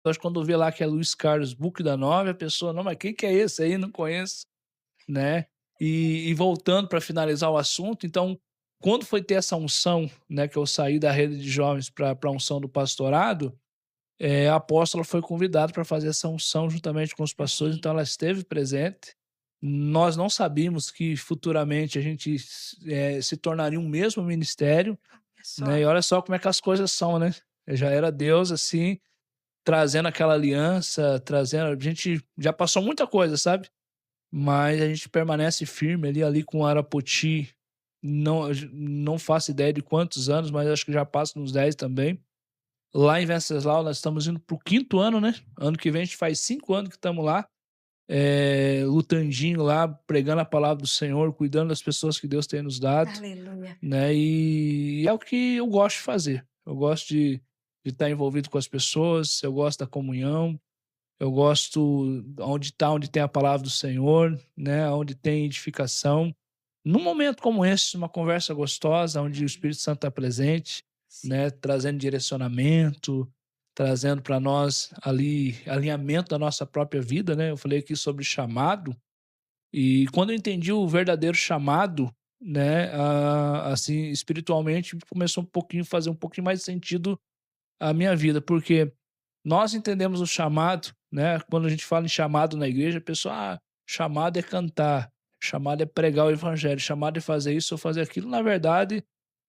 Acho que quando vê lá que é Luiz Carlos Buque da Nove, a pessoa: "Não, mas quem que é esse aí? Não conheço", né. E voltando para finalizar o assunto, então, quando foi ter essa unção, né, que eu saí da rede de jovens para a unção do pastorado, a apóstola foi convidada para fazer essa unção juntamente com os pastores, Amém. então ela esteve presente. Nós não sabíamos que futuramente a gente se tornaria um mesmo ministério, Olha né, só. e olha só como é que as coisas são, né. Já era Deus, assim, trazendo aquela aliança, trazendo a gente já passou muita coisa, sabe, mas a gente permanece firme ali com Arapoti, não faço ideia de quantos anos, mas acho que já passa uns 10 também. Lá em Venceslau nós estamos indo para o 5º ano, né, ano que vem a gente faz 5 anos que estamos lá, lutandinho lá, pregando a palavra do Senhor, cuidando das pessoas que Deus tem nos dado, Aleluia. né, e é o que eu gosto de fazer. Eu gosto de estar envolvido com as pessoas, eu gosto da comunhão, eu gosto onde tem a palavra do Senhor, né, onde tem edificação. Num momento como esse, uma conversa gostosa, onde o Amém. Espírito Santo está presente, Sim. né, trazendo direcionamento, trazendo para nós ali alinhamento da nossa própria vida, né. Eu falei aqui sobre chamado, e quando eu entendi o verdadeiro chamado, né, assim, espiritualmente começou fazer um pouquinho mais de sentido a minha vida, porque nós entendemos o chamado, né, quando a gente fala em chamado na igreja, a pessoa: "Ah, chamado é cantar, chamado é pregar o evangelho, chamado é fazer isso ou fazer aquilo". Na verdade,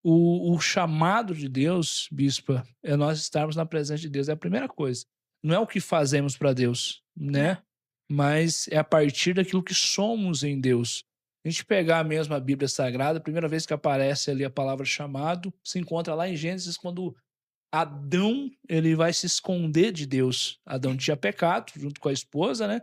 o chamado de Deus, bispa, é nós estarmos na presença de Deus, é a primeira coisa. Não é o que fazemos para Deus, né, Não. mas é a partir daquilo que somos em Deus. A gente pegar mesmo a Bíblia Sagrada, a primeira vez que aparece ali a palavra chamado, se encontra lá em Gênesis, quando Adão, ele vai se esconder de Deus. Adão tinha pecado junto com a esposa, né,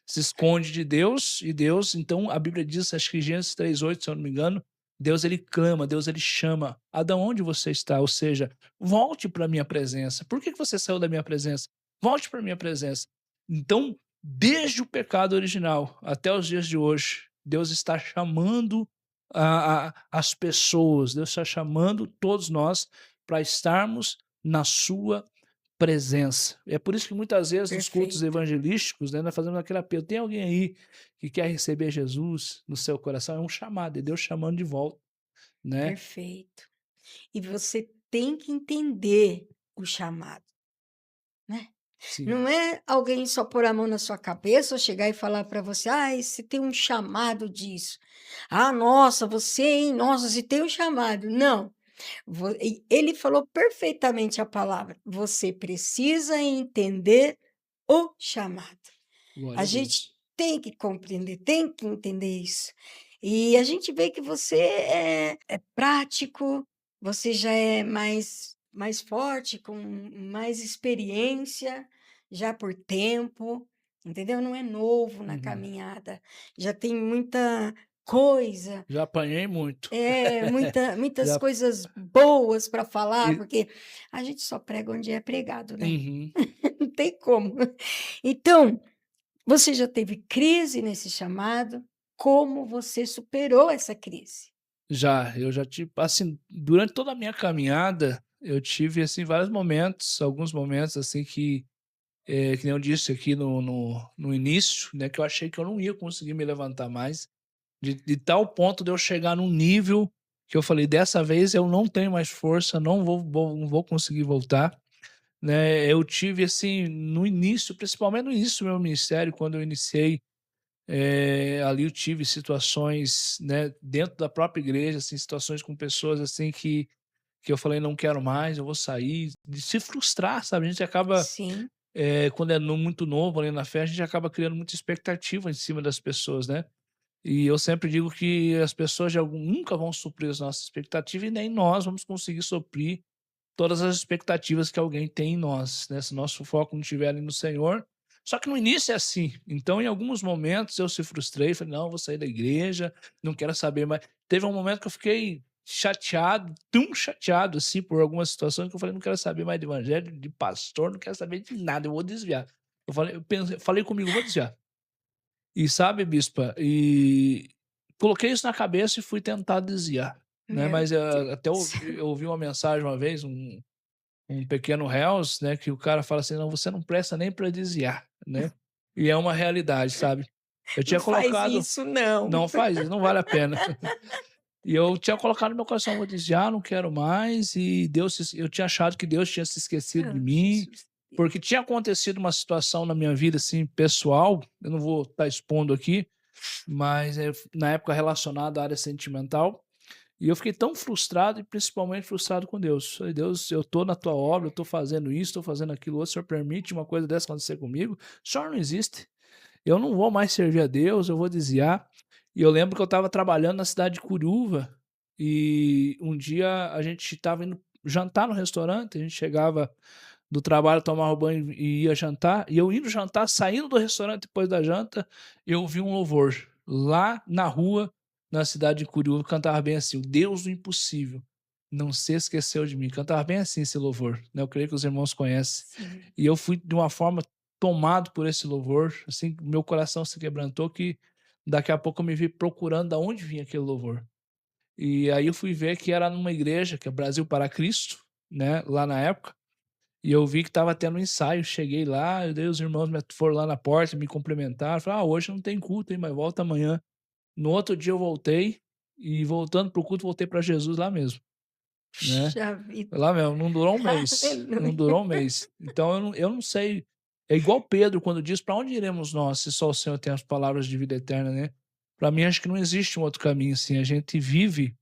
se esconde de Deus, e Deus então a Bíblia diz, acho que Gênesis 3:8, se eu não me engano, Deus ele clama, Deus ele chama: "Adão, onde você está?", ou seja, volte para a minha presença. "Por que que você saiu da minha presença?", "Volte para a minha presença". Então, desde o pecado original até os dias de hoje, Deus está chamando as pessoas, Deus está chamando todos nós para estarmos na sua presença. É por isso que muitas vezes nos cultos Perfeito. evangelísticos, né, nós fazemos aquele apelo: "Tem alguém aí que quer receber Jesus no seu coração?". É um chamado, é Deus chamando de volta, né. Perfeito. E você tem que entender o chamado, né. Sim. Não é alguém só pôr a mão na sua cabeça ou chegar e falar para você: "Ah, você tem um chamado disso. Ah, nossa, você, hein, nossa, você tem um chamado". Não, ele falou perfeitamente a palavra, você precisa entender o chamado. Glória A a gente Deus. tem que compreender, tem que entender isso. E a gente vê que você é prático, você já é mais forte, com mais experiência, já por tempo, entendeu? Não é novo na Uhum. caminhada, já tem muita coisa, Já apanhei muito. muitas Já coisas boas para falar, e porque a gente só prega onde é pregado, né, uhum. não tem como. Então, você já teve crise nesse chamado? Como você superou essa crise? Já, eu já tive assim, durante toda a minha caminhada, eu tive, assim, vários momentos, alguns momentos, assim, que nem eu disse aqui no início, né, que eu achei que eu não ia conseguir me levantar mais. De tal ponto de eu chegar num nível que eu falei: "Dessa vez eu não tenho mais força, não vou conseguir voltar", né. Eu tive, assim, no início, principalmente no início do meu ministério, quando eu iniciei, ali eu tive situações, né, dentro da própria igreja, assim, situações com pessoas, assim, que eu falei: "Não quero mais, eu vou sair", de se frustrar, sabe. A gente acaba, Sim, quando é muito novo ali na fé, a gente acaba criando muita expectativa em cima das pessoas, né. E eu sempre digo que as pessoas nunca vão suprir as nossas expectativas e nem nós vamos conseguir suprir todas as expectativas que alguém tem em nós, né, se nosso foco não estiver ali no Senhor. Só que no início é assim, então em alguns momentos eu se frustrei, falei: "Não, vou sair da igreja, não quero saber mais". Teve um momento que eu fiquei chateado, tão chateado, assim, por algumas situações que eu falei: "Não quero saber mais de evangelho, de pastor, não quero saber de nada, eu vou desviar". Eu falei comigo: "Vou desviar". E sabe, bispa, coloquei isso na cabeça e fui tentar desviar, né, meu mas, até Deus. eu ouvi uma mensagem uma vez, um pequeno réus, né, que o cara fala assim: "Não, você não presta nem para desviar", né, e é uma realidade, sabe. Eu Não tinha faz colocado isso não. não faz isso, não vale a pena. E eu tinha colocado no meu coração: "Vou desviar, não quero mais", e eu tinha achado que Deus tinha se esquecido de Ah, mim, Jesus. porque tinha acontecido uma situação na minha vida, assim, pessoal, eu não vou estar expondo aqui, mas, na época relacionada à área sentimental, e eu fiquei tão frustrado e principalmente frustrado com Deus. Falei: "Deus, eu tô na tua obra, eu tô fazendo isso, tô fazendo aquilo outro, o senhor permite uma coisa dessa acontecer comigo? O senhor não existe. Eu não vou mais servir a Deus, eu vou desviar". E eu lembro que eu estava trabalhando na cidade de Curuva, e um dia a gente estava indo jantar no restaurante, a gente chegava do trabalho, tomava banho e ia jantar, e eu indo jantar, saindo do restaurante depois da janta, eu ouvi um louvor lá na rua, na cidade de Curiúva, cantava bem assim: "O Deus do impossível não se esqueceu de mim", cantava bem assim esse louvor, né, eu creio que os irmãos conhecem. Sim. E eu fui de uma forma tomado por esse louvor, assim, meu coração se quebrantou que daqui a pouco eu me vi procurando da onde vinha aquele louvor. E aí eu fui ver que era numa igreja, que é Brasil para Cristo, né, lá na época, e eu vi que estava tendo um ensaio, cheguei lá, e daí os irmãos foram lá na porta, me cumprimentaram, falaram: "Ah, hoje não tem culto, hein, mas volta amanhã". No outro dia eu voltei, e voltando para o culto, voltei para Jesus lá mesmo, né. Puxa vida. Lá mesmo, não durou um mês, não Aleluia. durou um mês. Então eu não sei, é igual Pedro quando diz: "Para onde iremos nós, se só o Senhor tem as palavras de vida eterna", né. Para mim acho que não existe um outro caminho, assim, a gente vive,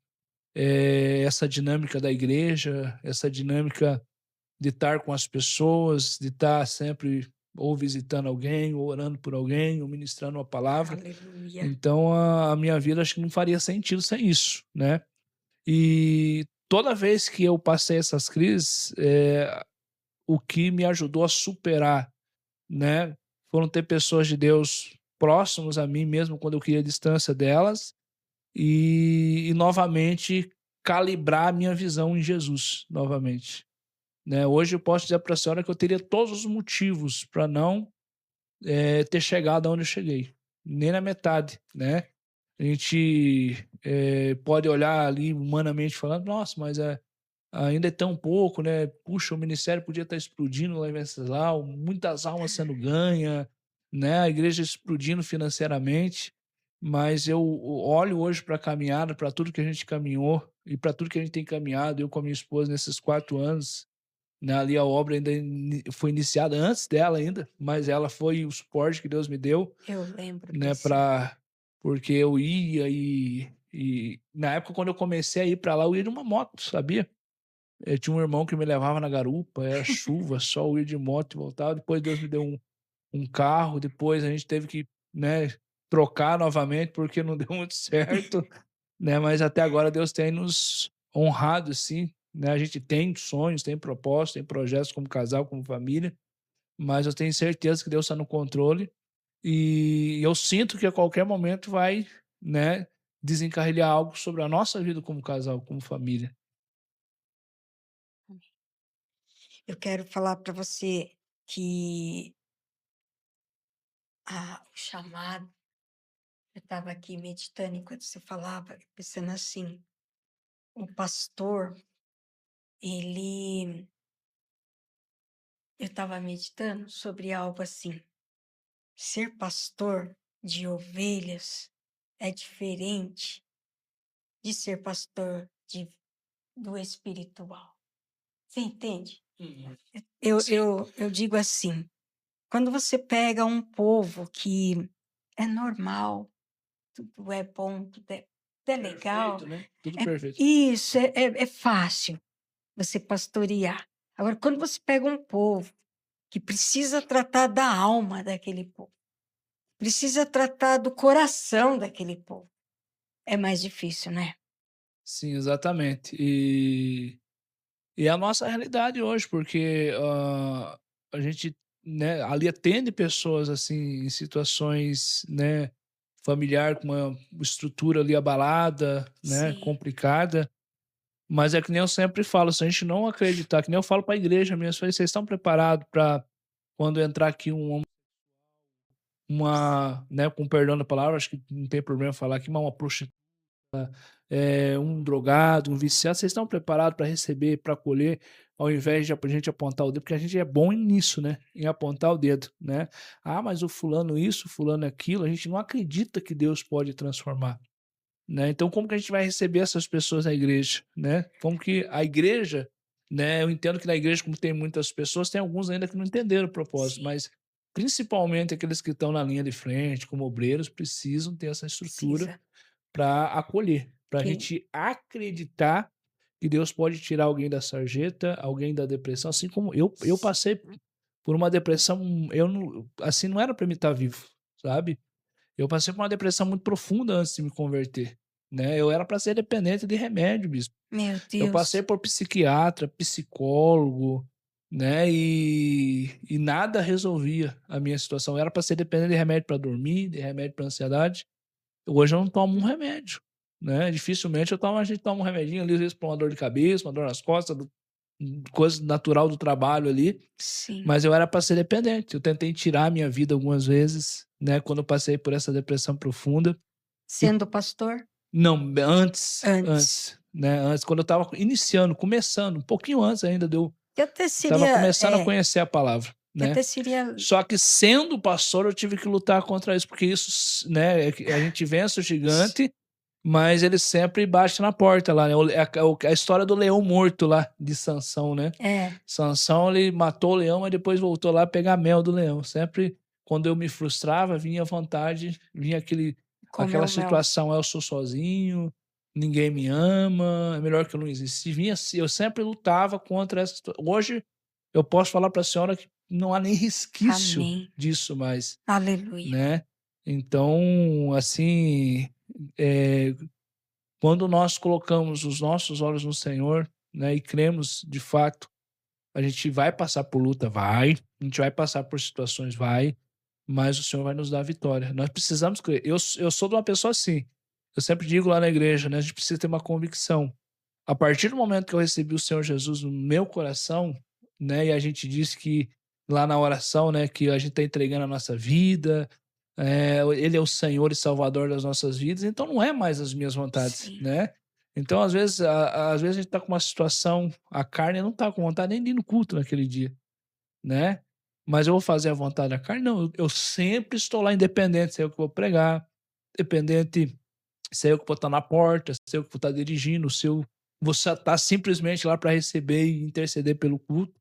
essa dinâmica da igreja, essa dinâmica de estar com as pessoas, de estar sempre ou visitando alguém, ou orando por alguém, ou ministrando uma palavra. Aleluia. Então a minha vida acho que não faria sentido sem isso, né. E toda vez que eu passei essas crises, o que me ajudou a superar, né, foram ter pessoas de Deus próximos a mim, mesmo quando eu queria distância delas, e novamente calibrar a minha visão em Jesus, novamente, né. Hoje eu posso dizer para a senhora que eu teria todos os motivos para não, ter chegado aonde eu cheguei, nem na metade, né. A gente, pode olhar ali humanamente falando: "Nossa, mas ainda é tão pouco, né, puxa, o ministério podia estar explodindo lá em Venceslau, muitas almas sendo ganha, né, a igreja explodindo financeiramente", mas eu olho hoje para a caminhada, para tudo que a gente caminhou e para tudo que a gente tem caminhado, eu com a minha esposa nesses 4 anos, né, ali a obra ainda foi iniciada antes dela ainda, mas ela foi o suporte que Deus me deu, Eu lembro né, desse. porque eu ia e na época quando eu comecei a ir para lá, eu ia de uma moto, sabia? Eu tinha um irmão que me levava na garupa, era chuva, sol, eu ia de moto e voltava, depois Deus me deu um carro, depois a gente teve que, né, trocar novamente, porque não deu muito certo, né, mas até agora Deus tem nos honrado, sim, né, a gente tem sonhos, tem propósitos, tem projetos como casal, como família, mas eu tenho certeza que Deus está no controle, e eu sinto que a qualquer momento vai, né, desencarrilhar algo sobre a nossa vida como casal, como família. Eu quero falar para você que o chamado, eu estava aqui meditando enquanto você falava, pensando assim, o pastor, ele eu estava meditando sobre algo assim, ser pastor de ovelhas é diferente de ser pastor do espiritual. Você entende? Uhum. Eu Sim. eu eu digo assim, quando você pega um povo que é normal, tudo é bom, tudo é legal, Perfeito, né, tudo é perfeito. isso, é fácil você pastorear. Agora, quando você pega um povo que precisa tratar da alma daquele povo, precisa tratar do coração daquele povo, é mais difícil, né? Sim, exatamente. E é a nossa realidade hoje, porque, a gente, né, ali atende pessoas, assim, em situações, né, familiar com uma estrutura ali abalada, né, Sim. complicada, mas é que nem eu sempre falo, se a gente não acreditar, que nem eu falo para a igreja mesmo, falei: "Vocês estão preparados para quando entrar aqui né, com perdão da palavra, acho que não tem problema falar aqui, mas uma prostituta, um drogado, um viciado, vocês estão preparados para receber, para acolher?" ao invés de a gente apontar o dedo, porque a gente é bom nisso, né, em apontar o dedo, né. "Ah, mas o fulano isso, o fulano aquilo", a gente não acredita que Deus pode transformar, né. Então como que a gente vai receber essas pessoas na igreja, né? Como que a igreja, né, eu entendo que na igreja, como tem muitas pessoas, tem alguns ainda que não entenderam o propósito, Sim, mas principalmente aqueles que estão na linha de frente, como obreiros, precisam ter essa estrutura precisa. para acolher, para a Que gente acreditar que Deus pode tirar alguém da sarjeta, alguém da depressão, assim como eu passei por uma depressão, eu não assim, não era para mim estar vivo, sabe. Eu passei por uma depressão muito profunda antes de me converter, né, eu era para ser dependente de remédio mesmo. Meu Eu passei Deus, por psiquiatra, psicólogo, né, e nada resolvia a minha situação. Eu era para ser dependente de remédio para dormir, de remédio para ansiedade. Hoje eu não tomo um remédio, né, dificilmente a gente toma um remedinho ali, às vezes pra uma dor de cabeça, uma dor nas costas, coisa natural do trabalho ali, sim. mas eu era para ser dependente. Eu tentei tirar a minha vida algumas vezes, né, quando eu passei por essa depressão profunda e Sendo pastor? não, Antes. né, antes, quando eu estava iniciando, começando, um pouquinho antes ainda de eu Que até estava seria começando a conhecer a palavra, que né. até seria Só que sendo pastor eu tive que lutar contra isso, porque isso né, é que a gente vence o s gigante, mas ele sempre bate na porta lá, né, a história do leão morto lá, de Sansão, né. é, Sansão ele matou o leão, mas depois voltou lá pegar mel do leão. Sempre quando eu me frustrava, vinha a vontade, vinha comeu aquela mel. situação: "Eu sou sozinho, ninguém me ama, é melhor que eu não existisse". Vinha assim, eu sempre lutava contra essa hoje eu posso falar para a senhora que não há nem resquício Amém. disso mais, Aleluia. né. Então, assim, eh, quando nós colocamos os nossos olhos no Senhor, né, e cremos de fato, a gente vai passar por luta? Vai. A gente vai passar por situações? Vai. Mas o Senhor vai nos dar a vitória. Nós precisamos crer. Eu sou de uma pessoa assim. Eu sempre digo lá na igreja, né? A gente precisa ter uma convicção. A partir do momento que eu recebi o Senhor Jesus no meu coração, né? E a gente disse que lá na oração, né? Que a gente está entregando a nossa vida, Ele é o Senhor e Salvador das nossas vidas, então não é mais as minhas vontades, Sim, né? Então, às vezes a gente está com uma situação, a carne não está com vontade nem de ir no culto naquele dia, né? Mas eu vou fazer a vontade da carne? Não, eu sempre estou lá independente, sei eu que vou pregar, independente, sei eu que vou estar na porta, sei eu que vou estar dirigindo, se eu vou estar simplesmente lá para receber e interceder pelo culto,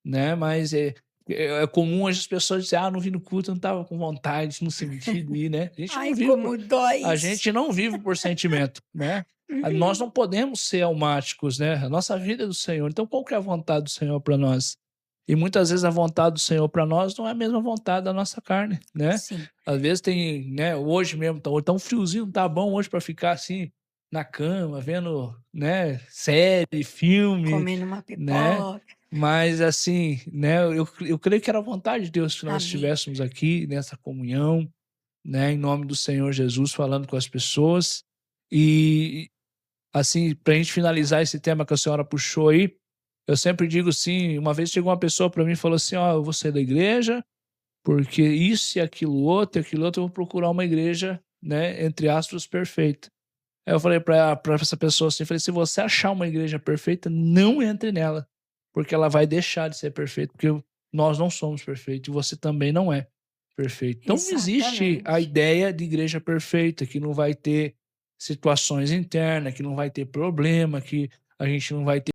né? Mas é comum as pessoas dizerem: "Ah, não vim no culto, eu não estava com vontade, não senti de ir", né? ai, como dói A isso. gente não vive por sentimento, né? Nós Uhum. não podemos ser almáticos, né? A nossa vida é do Senhor. Então, qual que é a vontade do Senhor para nós? E muitas vezes a vontade do Senhor para nós não é a mesma vontade da nossa carne, né? Sim, Às vezes tem, né? Hoje mesmo tá um friozinho, tá bom hoje para ficar assim na cama, vendo, né? Série, filme, comendo uma né? pipoca. Mas assim, né? Eu creio que era a vontade de Deus que nós Amém. estivéssemos aqui nessa comunhão, né, em nome do Senhor Jesus, falando com as pessoas. E, assim, para a gente finalizar esse tema que a senhora puxou aí, eu sempre digo assim: uma vez chegou uma pessoa para mim e falou assim: "Ó, eu vou sair da igreja, porque isso e aquilo outro, eu vou procurar uma igreja, né, entre aspas, perfeita". Aí eu falei para essa pessoa assim, falei: "Se você achar uma igreja perfeita, não entre nela, porque ela vai deixar de ser perfeita, porque nós não somos perfeitos e você também não é perfeito". Então não existe a Exatamente. ideia de igreja perfeita, que não vai ter situações internas, que não vai ter problema, que a gente não vai ter